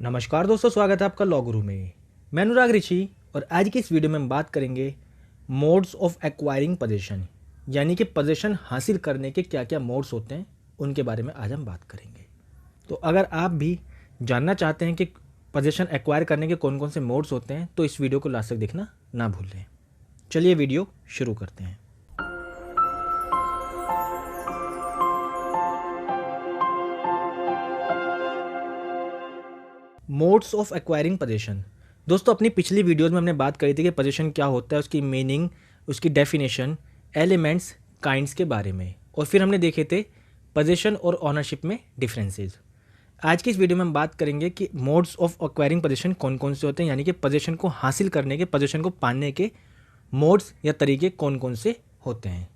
नमस्कार दोस्तों, स्वागत है आपका लॉ गुरु में। मैं अनुराग ऋषि और आज की इस वीडियो में हम बात करेंगे मोड्स ऑफ एक्वायरिंग पोजीशन, यानी कि पोजीशन हासिल करने के क्या क्या मोड्स होते हैं उनके बारे में आज हम बात करेंगे। तो अगर आप भी जानना चाहते हैं कि पोजीशन एक्वायर करने के कौन कौन से मोड्स होते हैं तो इस वीडियो को लास्ट तक देखना ना भूलें। चलिए वीडियो शुरू करते हैं। Modes of acquiring position. दोस्तों, अपनी पिछली वीडियोस में हमने बात करी थी कि पोजीशन क्या होता है, उसकी मीनिंग, उसकी डेफिनेशन, एलिमेंट्स, काइंड्स के बारे में, और फिर हमने देखे थे पोजीशन और ओनरशिप में डिफरेंसेस। आज की इस वीडियो में हम बात करेंगे कि मोड्स ऑफ एक्वायरिंग पोजीशन कौन कौन से होते हैं, यानी कि पोजीशन को हासिल करने के, पोजीशन को पाने के मोड्स या तरीके कौन कौन से होते हैं।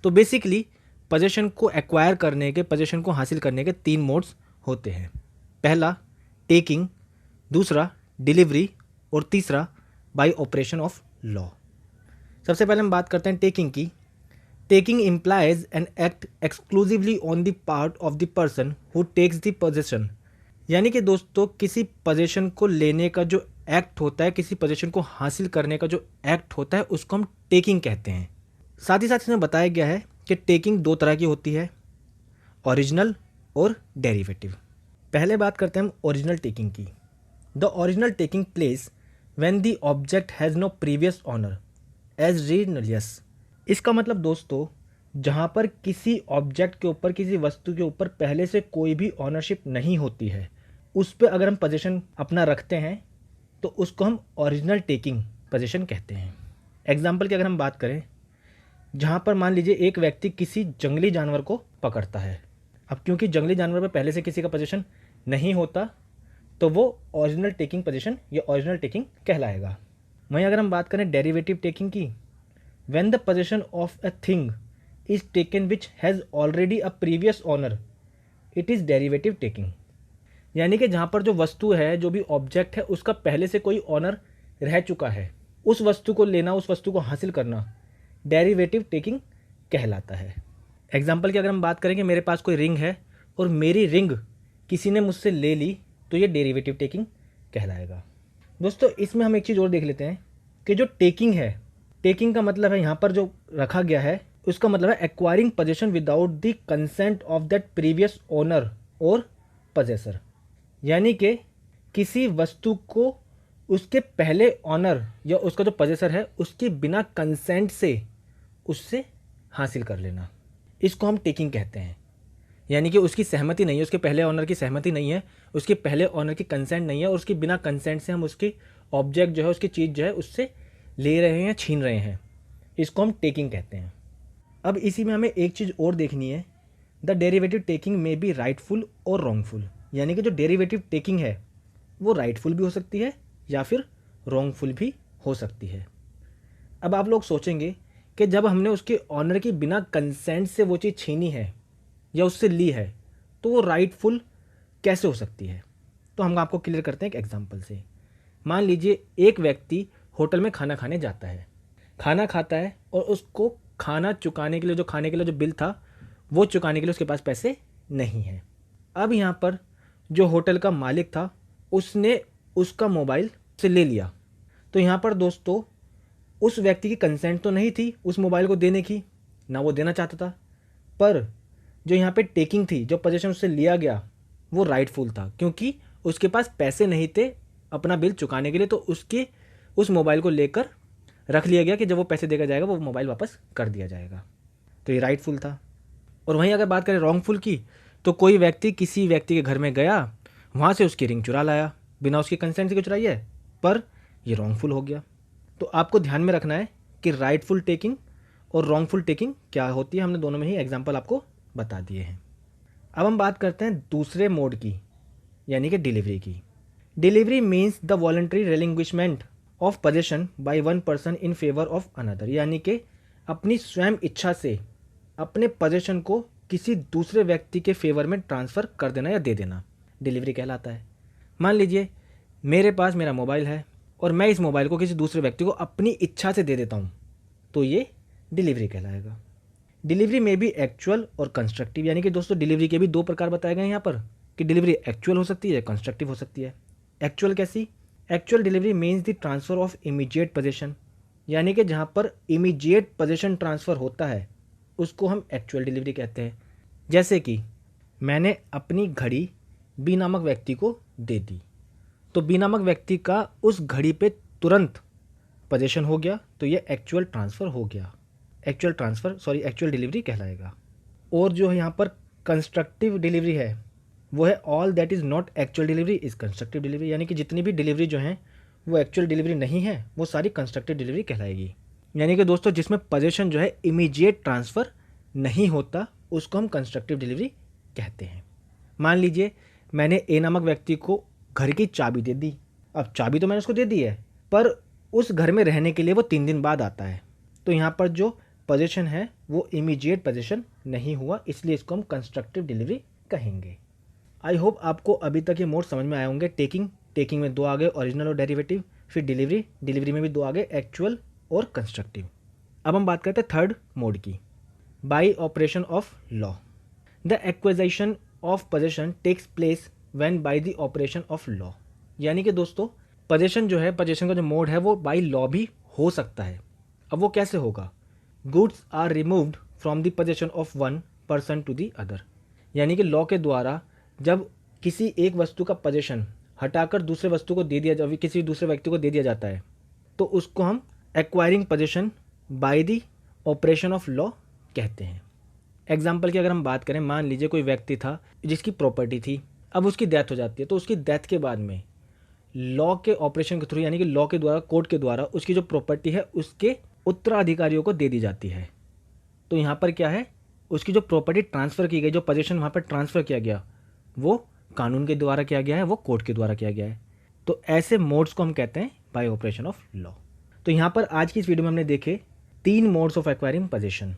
तो बेसिकली पोजीशन को एक्वायर करने के, पोजीशन को हासिल करने के 3 मोड्स होते हैं। पहला टेकिंग, दूसरा डिलीवरी और तीसरा बाय ऑपरेशन ऑफ लॉ। सबसे पहले हम बात करते हैं टेकिंग की। Taking implies an act exclusively on the part of the person who takes the position, यानी कि दोस्तों किसी पोजीशन को लेने का जो एक्ट होता है, किसी पोजीशन को हासिल करने का जो एक्ट होता है, उसको हम टेकिंग कहते हैं। साथ ही साथ इसमें बताया गया है कि टेकिंग 2 तरह की होती है, ओरिजिनल और डेरिवेटिव। पहले बात करते हैं हम ओरिजिनल टेकिंग की। The original taking place when the object has no previous owner as रीनलियस। इसका मतलब दोस्तों, जहाँ पर किसी ऑब्जेक्ट के ऊपर, किसी वस्तु के ऊपर पहले से कोई भी ऑनरशिप नहीं होती है, उस पर अगर हम पोजीशन अपना रखते हैं तो उसको हम ओरिजिनल टेकिंग पोजीशन कहते हैं। एग्जाम्पल की अगर हम बात करें, जहाँ पर मान लीजिए एक व्यक्ति किसी जंगली जानवर को पकड़ता है। अब क्योंकि जंगली जानवर पर पहले से किसी का पोजीशन नहीं होता तो वो ओरिजिनल टेकिंग पोजीशन या ओरिजिनल टेकिंग कहलाएगा। वहीं अगर हम बात करें डेरिवेटिव टेकिंग की, when the position of a thing is taken which has already a previous owner, it is derivative taking. यानी कि जहाँ पर जो वस्तु है, जो भी ऑब्जेक्ट है, उसका पहले से कोई ऑनर रह चुका है, उस वस्तु को लेना, उस वस्तु को हासिल करना डेरिवेटिव टेकिंग कहलाता है। एग्जाम्पल की अगर हम बात करें कि मेरे पास कोई रिंग है और मेरी रिंग किसी ने मुझसे ले ली, तो ये डेरिवेटिव टेकिंग कहलाएगा। दोस्तों, इसमें हम एक चीज़ और देख लेते हैं कि जो टेकिंग है, टेकिंग का मतलब है यहाँ पर जो रखा गया है, उसका मतलब है acquiring position without the consent of that previous owner और पोजेसर। यानी कि किसी वस्तु को उसके पहले ऑनर या उसका जो पोजेसर है, उसके बिना कंसेंट से उससे हासिल कर लेना, इसको हम टेकिंग कहते हैं। यानी कि उसकी सहमति नहीं है, उसके पहले ऑनर की सहमति नहीं है, उसके पहले ऑनर की कंसेंट नहीं है, और उसके बिना कंसेंट से हम उसकी ऑब्जेक्ट जो है, उसकी चीज़ जो है, उससे ले रहे हैं या छीन रहे हैं, इसको हम टेकिंग कहते हैं। अब इसी में हमें एक चीज़ और देखनी है, द डेरिवेटिव टेकिंग में बी राइटफुल और रॉन्गफुल। यानी कि जो डेरिवेटिव टेकिंग है वो राइटफुल भी हो सकती है या फिर रॉन्गफुल भी हो सकती है। अब आप लोग सोचेंगे कि जब हमने उसके ऑनर की बिना कंसेंट से वो चीज़ छीनी है या उससे ली है, तो वो राइटफुल कैसे हो सकती है। तो हम आपको क्लियर करते हैं एक एग्जांपल से। मान लीजिए एक व्यक्ति होटल में खाना खाने जाता है, खाना खाता है, और उसको खाना चुकाने के लिए, जो खाने के लिए जो बिल था, वो चुकाने के लिए उसके पास पैसे नहीं हैं। अब यहाँ पर जो होटल का मालिक था, उसने उसका मोबाइल से ले लिया। तो यहाँ पर दोस्तों, उस व्यक्ति की कंसेंट तो नहीं थी उस मोबाइल को देने की, ना वो देना चाहता था, पर जो यहाँ पे टेकिंग थी, जो पोजीशन उससे लिया गया, वो राइटफुल था, क्योंकि उसके पास पैसे नहीं थे अपना बिल चुकाने के लिए, तो उसके उस मोबाइल को लेकर रख लिया गया कि जब वो पैसे देकर जाएगा वो मोबाइल वापस कर दिया जाएगा। तो ये राइटफुल था। और वहीं अगर बात करें रॉन्गफुल की, तो कोई व्यक्ति किसी व्यक्ति के घर में गया, वहाँ से उसकी रिंग चुरा लाया, बिना उसकी कंसेंट से क्यों चुराई है, पर ये रॉन्गफुल हो गया। तो आपको ध्यान में रखना है कि राइटफुल टेकिंग और रॉन्गफुल टेकिंग क्या होती है। हमने दोनों में ही एग्जाम्पल आपको बता दिए हैं। अब हम बात करते हैं दूसरे मोड की, यानी कि डिलीवरी की। Delivery means the voluntary relinquishment of position by one person in favour of another, यानी कि अपनी स्वयं इच्छा से अपने पोजीशन को किसी दूसरे व्यक्ति के फेवर में ट्रांसफ़र कर देना या दे देना डिलीवरी कहलाता है। मान लीजिए मेरे पास मेरा मोबाइल है और मैं इस मोबाइल को किसी दूसरे व्यक्ति को अपनी इच्छा से दे देता हूँ, तो ये डिलीवरी कहलाएगा। डिलीवरी में भी एक्चुअल और कंस्ट्रक्टिव, यानी कि दोस्तों डिलीवरी के भी 2 प्रकार बताए गए हैं यहाँ पर, कि डिलीवरी एक्चुअल हो सकती है, कंस्ट्रक्टिव हो सकती है। एक्चुअल कैसी? Actual delivery means the transfer of immediate position, यानी कि जहाँ पर इमीडिएट पोजीशन ट्रांसफ़र होता है उसको हम एक्चुअल डिलीवरी कहते हैं। जैसे कि मैंने अपनी घड़ी बी नामक व्यक्ति को दे दी, तो बी नामक व्यक्ति का उस घड़ी पे तुरंत पोजीशन हो गया, तो ये एक्चुअल ट्रांसफ़र हो गया, एक्चुअल डिलीवरी कहलाएगा। और जो है यहाँ पर कंस्ट्रक्टिव डिलीवरी है वो है all that is not actual delivery is constructive delivery, यानी कि जितनी भी डिलीवरी जो है वो एक्चुअल डिलीवरी नहीं है वो सारी कंस्ट्रक्टिव डिलीवरी कहलाएगी। यानी कि दोस्तों जिसमें पोजीशन जो है इमीडिएट ट्रांसफ़र नहीं होता उसको हम कंस्ट्रक्टिव डिलीवरी कहते हैं। मान लीजिए मैंने ए नामक व्यक्ति को घर की चाबी दे दी। अब चाबी तो मैंने उसको दे दी है, पर उस घर में रहने के लिए वो 3 दिन बाद आता है, तो यहाँ पर जो पोजीशन है वो इमीडिएट पोजीशन नहीं हुआ, इसलिए इसको हम कंस्ट्रक्टिव डिलीवरी कहेंगे। आई होप आपको अभी तक ये मोड समझ में आए होंगे। टेकिंग में 2 आ गए, ओरिजिनल और डेरिवेटिव। फिर डिलीवरी में भी 2 आ गए, एक्चुअल और कंस्ट्रक्टिव। अब हम बात करते हैं थर्ड मोड की, by operation of law. The acquisition of position takes place when by the operation of law, यानी कि दोस्तों पोजीशन का जो मोड है वो बाय लॉ भी हो सकता है। अब वो कैसे होगा? Goods are removed from the position of one person to the other, यानी कि लॉ के द्वारा जब किसी एक वस्तु का पोजीशन हटाकर दूसरे वस्तु को दे दिया, जब किसी दूसरे व्यक्ति को दे दिया जाता है, तो उसको हम acquiring position by the operation of law कहते हैं। एग्जाम्पल की अगर हम बात करें, मान लीजिए कोई व्यक्ति था जिसकी प्रॉपर्टी थी, अब उसकी डेथ हो जाती है, तो उसकी डेथ के बाद में लॉ के ऑपरेशन के थ्रू, यानी कि लॉ के द्वारा, कोर्ट के द्वारा उसकी जो प्रॉपर्टी है उसके उत्तराधिकारियों को दे दी जाती है। तो यहाँ पर क्या है, उसकी जो प्रॉपर्टी ट्रांसफ़र की गई, जो पोजीशन वहाँ पर ट्रांसफ़र किया गया वो कानून के द्वारा किया गया है, वो कोर्ट के द्वारा किया गया है। तो ऐसे मोड्स को हम कहते हैं बाय ऑपरेशन ऑफ लॉ। तो यहाँ पर आज की इस वीडियो में हमने देखे 3 modes of acquiring position,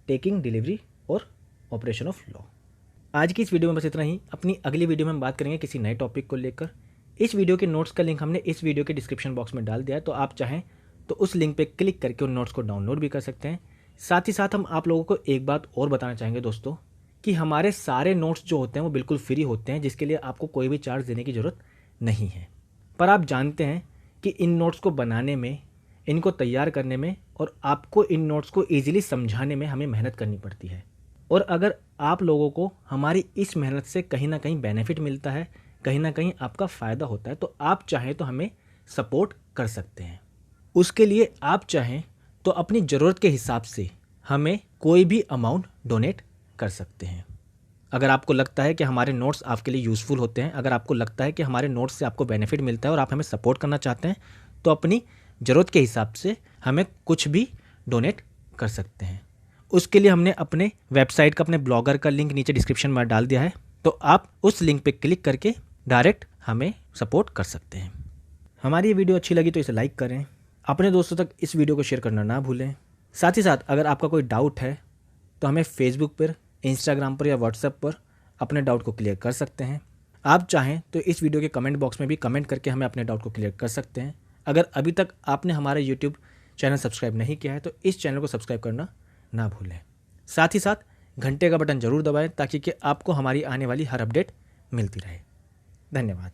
taking, delivery और ऑपरेशन ऑफ लॉ। आज की इस वीडियो में बस इतना ही। अपनी अगली वीडियो में हम बात करेंगे किसी नए टॉपिक को लेकर। इस वीडियो के नोट्स का लिंक हमने इस वीडियो के डिस्क्रिप्शन बॉक्स में डाल दिया है, तो आप चाहें तो उस लिंक पे क्लिक करके उन नोट्स को डाउनलोड भी कर सकते हैं। साथ ही साथ हम आप लोगों को एक बात और बताना चाहेंगे दोस्तों, कि हमारे सारे नोट्स जो होते हैं वो बिल्कुल फ्री होते हैं, जिसके लिए आपको कोई भी चार्ज देने की ज़रूरत नहीं है। पर आप जानते हैं कि इन नोट्स को बनाने में, इनको तैयार करने में और आपको इन नोट्स को ईजिली समझाने में हमें मेहनत करनी पड़ती है। और अगर आप लोगों को हमारी इस मेहनत से कहीं ना कहीं बेनिफिट मिलता है, कहीं ना कहीं आपका फ़ायदा होता है, तो आप चाहें तो हमें सपोर्ट कर सकते हैं। उसके लिए आप चाहें तो अपनी ज़रूरत के हिसाब से हमें कोई भी अमाउंट डोनेट कर सकते हैं। अगर आपको लगता है कि हमारे नोट्स आपके लिए यूज़फुल होते हैं, अगर आपको लगता है कि हमारे नोट्स से आपको बेनिफिट मिलता है और आप हमें सपोर्ट करना चाहते हैं, तो अपनी ज़रूरत के हिसाब से हमें कुछ भी डोनेट कर सकते हैं। उसके लिए हमने अपने वेबसाइट का, अपने ब्लॉगर का लिंक नीचे डिस्क्रिप्शन में डाल दिया है, तो आप उस लिंक पे क्लिक करके डायरेक्ट हमें सपोर्ट कर सकते हैं। हमारी ये वीडियो अच्छी लगी तो इसे लाइक करें, अपने दोस्तों तक इस वीडियो को शेयर करना ना भूलें। साथ ही साथ अगर आपका कोई डाउट है तो हमें फेसबुक पर, इंस्टाग्राम पर या व्हाट्सएप पर अपने डाउट को क्लियर कर सकते हैं। आप चाहें तो इस वीडियो के कमेंट बॉक्स में भी कमेंट करके हमें अपने डाउट को क्लियर कर सकते हैं। अगर अभी तक आपने हमारा यूट्यूब चैनल सब्सक्राइब नहीं किया है तो इस चैनल को सब्सक्राइब करना ना भूलें। साथ ही साथ घंटे का बटन ज़रूर दबाएं ताकि कि आपको हमारी आने वाली हर अपडेट मिलती रहे। धन्यवाद।